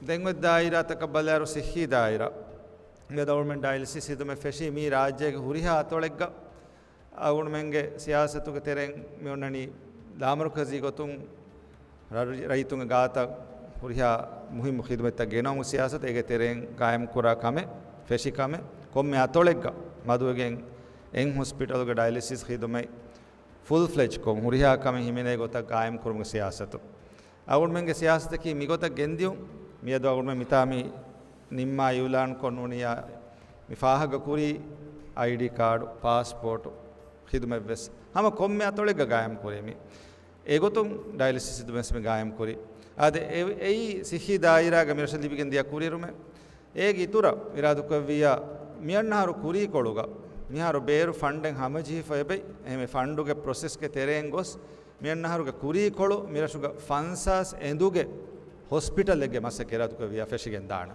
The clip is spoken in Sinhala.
දෙන්වෙ දායිරා තකබලරු සිහි දායිරා ගවර්න්මන්ට් ඩයලිසිස් හිදුමෙ ෆෙෂි මී රාජ්‍යයක හුරිහා අතොලෙග්ග අවුණ මෙන්ගේ සියාසතුක තෙරෙන් මෙොන්නනි දාමරුකසී ගොතුන් රයිතුන් ගාත හුරිහා මුහිම් ඛිදමත ගෙනමු සියාසත ඒගේ තෙරෙන් කායම් කුරා කමෙ ෆෙෂි කමෙ කොම්මෙ අතොලෙග්ග මදුවගෙන් එන් හොස්පිටල් ගේ ඩයලිසිස් හිදුමෙ ෆුල් ෆ්ලෙජ් කොම් හුරිහා කමෙ හිමිනේ ගොත කායම් කුරුම සියාසතු අවුණ මෙන්ගේ සියාසත කි මිගොත ගෙන්දියු මියද අවුණ මෙ මිතාමි නිම්මා යුලාන් කොන්නුනියා මිෆාහග කුරි ID කාඩ් පාස්පෝර්ට් හිදුමෙ වෙස් හැම කොම්මෙ අතොලෙග්ග ගායම් කුරෙමි ඒගොතුන් ඩයලිසිස් හිදුමෙස් මෙ ගායම් කුරි ආද එයි සිහි දායිරාග මිරෂ ලිපිගෙන් දියා කුරිරුමෙ ඒගි ඉතුර ඉරාදුකවියා මියන්හාරු කුරි කොළුග මිහාරු බේරු ෆන්ඩෙන් හමජී ෆෙබෙයි එමෙ ෆන්ඩුගේ ප්‍රොසෙස් ගේ තෙරෙන් ගොස් මියන්හාරුගේ කුරි කොළු මිරෂුගේ ෆන්සස් එඳුගේ හොස්පිටල් එකේ මස්ස කෙරාදුකවියා ෆෙෂිගෙන් දාන